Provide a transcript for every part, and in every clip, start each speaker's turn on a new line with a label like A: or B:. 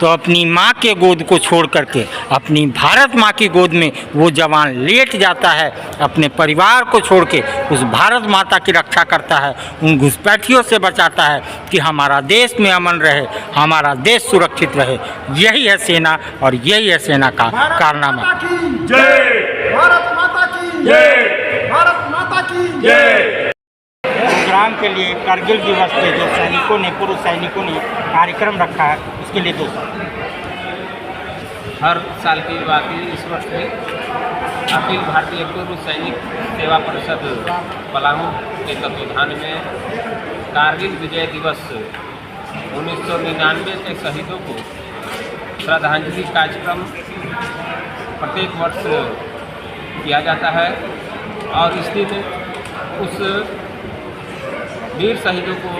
A: तो अपनी माँ के गोद को छोड़ करके अपनी भारत माँ की गोद में वो जवान लेट जाता है, अपने परिवार को छोड़ के उस भारत माता की रक्षा करता है, उन घुसपैठियों से बचाता है कि हमारा देश में अमन रहे, हमारा देश सुरक्षित रहे। यही है सेना और यही है सेना का कारनामा।
B: जय भारत माता की जय, भारत माता की जय।
A: प्रोग्राम के लिए कारगिल दिवस पे जो सैनिकों ने, पूर्व सैनिकों ने कार्यक्रम रखा है, उसके लिए 2 साल
C: हर साल की बात है। इस वर्ष भी अखिल भारतीय पूर्व सैनिक सेवा परिषद पलामू के तत्वाधान में कारगिल विजय दिवस 1999 के शहीदों को श्रद्धांजलि कार्यक्रम प्रत्येक वर्ष किया जाता है और इस दिन उस वीर शहीदों को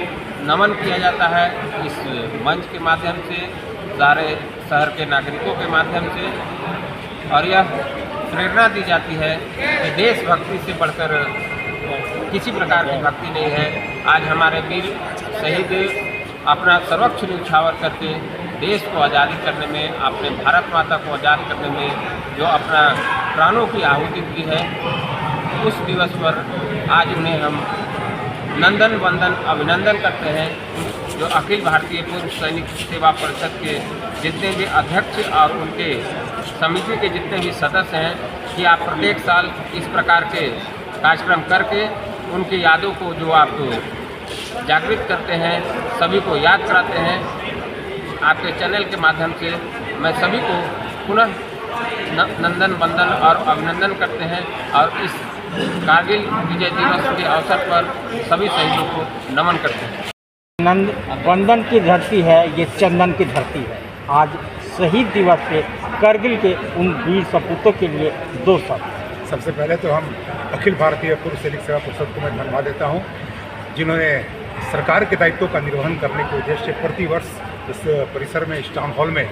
C: नमन किया जाता है। इस मंच के माध्यम से, सारे शहर के नागरिकों के माध्यम से, और यह प्रेरणा दी जाती है कि देशभक्ति से बढ़कर किसी प्रकार की भक्ति नहीं है। आज हमारे वीर शहीद अपना सर्वोच्च न्यौछावर करके देश को आज़ादी करने में, अपने भारत माता को आज़ाद करने में जो अपना प्राणों की आहुति दी है, उस दिवस पर आज उन्हें हम नंदन वंदन अभिनंदन करते हैं। जो अखिल भारतीय पूर्व सैनिक सेवा परिषद के जितने भी अध्यक्ष और उनके समिति के जितने भी सदस्य हैं कि आप प्रत्येक साल इस प्रकार के कार्यक्रम करके उनकी यादों को जो आप जागृत करते हैं, सभी को याद कराते हैं। आपके चैनल के माध्यम से मैं सभी को पुनः नंदन वंदन और अभिनंदन करते हैं और इस कारगिल विजय दिवस के अवसर पर सभी शहीदों को नमन करते हैं।
A: वंदन की धरती है, ये चंदन की धरती है। आज शहीद दिवस पे कारगिल के उन वीर सपूतों के लिए 2 शब्द।
B: सबसे पहले तो हम अखिल भारतीय पूर्व सैनिक सेवा परिषद को मैं धन्यवाद देता हूँ, जिन्होंने सरकार के दायित्वों का निर्वहन करने के उद्देश्य से प्रतिवर्ष इस परिसर में, इस टाउन हॉल में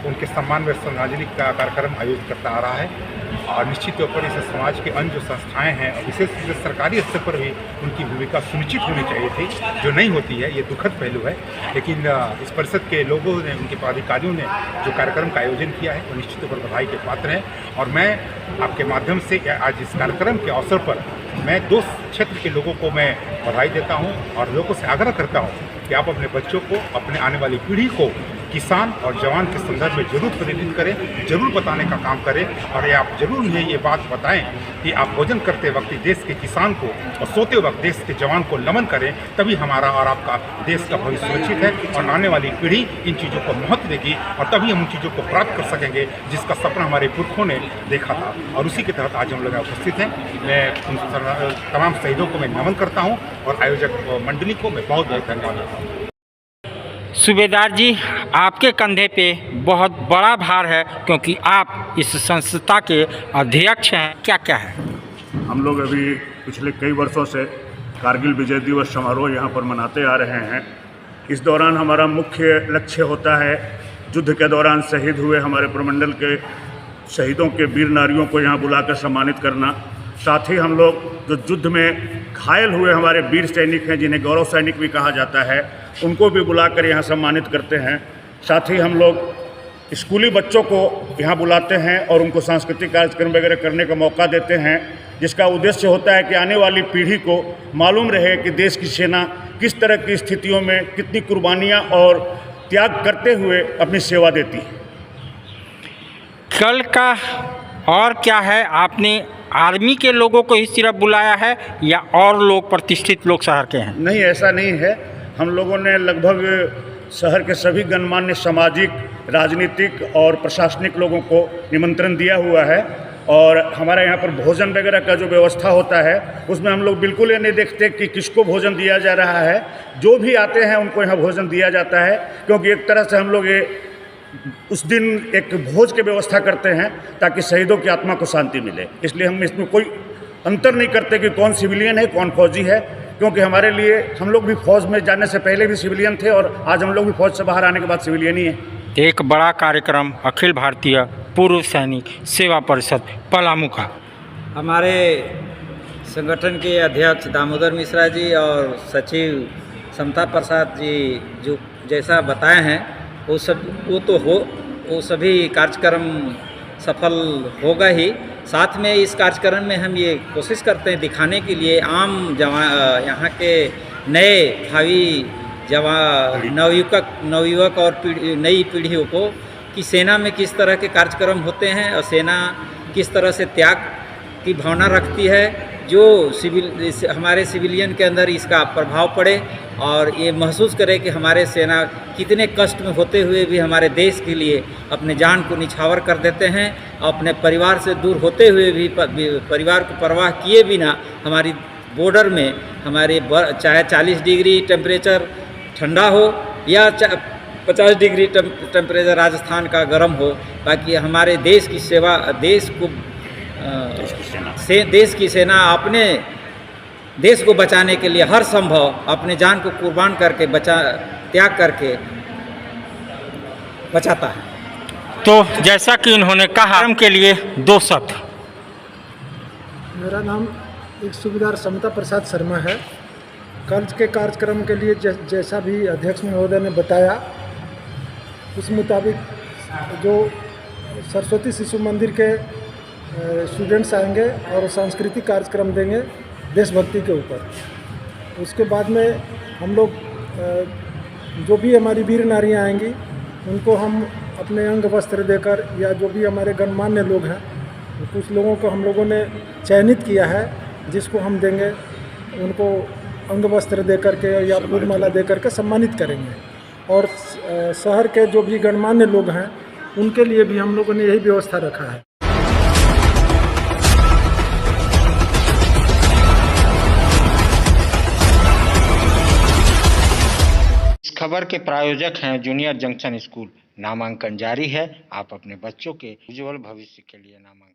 B: उनके सम्मान में श्रद्धांजलि का कार्यक्रम आयोजित करता आ रहा है। और निश्चित तौर पर इस समाज के अन्य जो संस्थाएं हैं और विशेष रूप से सरकारी स्तर पर भी उनकी भूमिका सुनिश्चित होनी चाहिए थी, जो नहीं होती है। ये दुखद पहलू है, लेकिन इस परिषद के लोगों ने, उनके पदाधिकारियों ने जो कार्यक्रम का आयोजन किया है वो निश्चित तौर पर बधाई के पात्र हैं। और मैं आपके माध्यम से आज इस कार्यक्रम के अवसर पर मैं 2 क्षेत्र के लोगों को मैं बधाई देता हूँ और लोगों से आग्रह करता हूँ कि आप अपने बच्चों को, अपने आने वाली पीढ़ी को किसान और जवान के संदर्भ में जरूर प्रेरित करें, जरूर बताने का काम करें। और आप जरूर उन्हें ये बात बताएं कि आप भोजन करते वक्त देश के किसान को और सोते वक्त देश के जवान को नमन करें, तभी हमारा और आपका देश का भविष्य सुरक्षित है और आने वाली पीढ़ी इन चीज़ों को महत्व देगी और तभी हम उन चीज़ों को प्राप्त कर सकेंगे जिसका सपना हमारे पुरखों ने देखा था। और उसी के तहत आज हम लोग उपस्थित हैं। मैं उन तमाम शहीदों को मैं नमन करता हूँ और आयोजक मंडली को मैं बहुत बहुत धन्यवाद देता हूँ।
A: सूबेदार जी, आपके कंधे पे बहुत बड़ा भार है क्योंकि आप इस संस्था के अध्यक्ष हैं। क्या क्या है?
D: हम लोग अभी पिछले कई वर्षों से कारगिल विजय दिवस समारोह यहाँ पर मनाते आ रहे हैं। इस दौरान हमारा मुख्य लक्ष्य होता है युद्ध के दौरान शहीद हुए हमारे प्रमंडल के शहीदों के वीर नारियों को यहाँ बुलाकर सम्मानित करना। साथ ही हम लोग जो युद्ध में घायल हुए हमारे वीर सैनिक हैं, जिन्हें गौरव सैनिक भी कहा जाता है, उनको भी बुलाकर यहाँ सम्मानित करते हैं। साथ ही हम लोग स्कूली बच्चों को यहाँ बुलाते हैं और उनको सांस्कृतिक कार्यक्रम वगैरह करने का मौका देते हैं, जिसका उद्देश्य होता है कि आने वाली पीढ़ी को मालूम रहे कि देश की सेना किस तरह की स्थितियों में कितनी कुर्बानियाँ और त्याग करते हुए अपनी सेवा देती है।
A: कल का और क्या है? आपने आर्मी के लोगों को ही सिर्फ बुलाया है या और लोग, प्रतिष्ठित लोग शहर के हैं?
D: नहीं, ऐसा नहीं है। हम लोगों ने लगभग शहर के सभी गणमान्य सामाजिक, राजनीतिक और प्रशासनिक लोगों को निमंत्रण दिया हुआ है। और हमारे यहाँ पर भोजन वगैरह का जो व्यवस्था होता है उसमें हम लोग बिल्कुल ये नहीं देखते कि किसको भोजन दिया जा रहा है। जो भी आते हैं उनको यहाँ भोजन दिया जाता है, क्योंकि एक तरह से हम लोग ये उस दिन एक भोज की व्यवस्था करते हैं ताकि शहीदों की आत्मा को शांति मिले। इसलिए हम इसमें कोई अंतर नहीं करते कि कौन सिविलियन है, कौन फौजी है, क्योंकि हमारे लिए, हम लोग भी फौज में जाने से पहले भी सिविलियन थे और आज हम लोग भी फौज से बाहर आने के बाद सिविलियन ही है।
A: एक बड़ा कार्यक्रम अखिल भारतीय पूर्व सैनिक सेवा परिषद पलामू का।
E: हमारे संगठन के अध्यक्ष दामोदर मिश्रा जी और सचिव समता प्रसाद जी जो जैसा बताए हैं वो सभी कार्यक्रम सफल होगा ही। साथ में इस कार्यक्रम में हम ये कोशिश करते हैं दिखाने के लिए आम यहाँ के नए भावी नवयुवक और नई पीढ़ियों को कि सेना में किस तरह के कार्यक्रम होते हैं और सेना किस तरह से त्याग की भावना रखती है, जो हमारे सिविलियन के अंदर इसका प्रभाव पड़े और ये महसूस करे कि हमारे सेना कितने कष्ट में होते हुए भी हमारे देश के लिए अपने जान को निछावर कर देते हैं। अपने परिवार से दूर होते हुए भी परिवार को परवाह किए बिना हमारी बॉर्डर में हमारे चाहे 40 डिग्री टेम्परेचर ठंडा हो या 50 डिग्री टेम्परेचर राजस्थान का गर्म हो, बाकी हमारे देश की सेवा देश की सेना अपने देश को बचाने के लिए हर संभव अपने जान को कुर्बान करके त्याग करके बचाता है।
A: तो जैसा कि इन्होंने कहा के लिए 2 शब्द।
F: मेरा नाम एक सूबेदार समता प्रसाद शर्मा है। कल के कार्यक्रम के लिए जैसा भी अध्यक्ष महोदय ने बताया उस मुताबिक जो सरस्वती शिशु मंदिर के स्टूडेंट्स आएंगे और सांस्कृतिक कार्यक्रम देंगे देशभक्ति के ऊपर। उसके बाद में हम लोग जो भी हमारी वीर नारियाँ आएंगी उनको हम अपने अंग वस्त्र देकर, या जो भी हमारे गणमान्य लोग हैं कुछ लोगों को हम लोगों ने चयनित किया है जिसको हम देंगे, उनको अंग वस्त्र दे करके या फूलमाला दे करके सम्मानित करेंगे। और शहर के जो भी गणमान्य लोग हैं उनके लिए भी हम लोगों ने यही व्यवस्था रखा है।
A: इस खबर के प्रायोजक हैं जूनियर जंक्शन स्कूल। नामांकन जारी है। आप अपने बच्चों के उज्जवल भविष्य के लिए नामांकन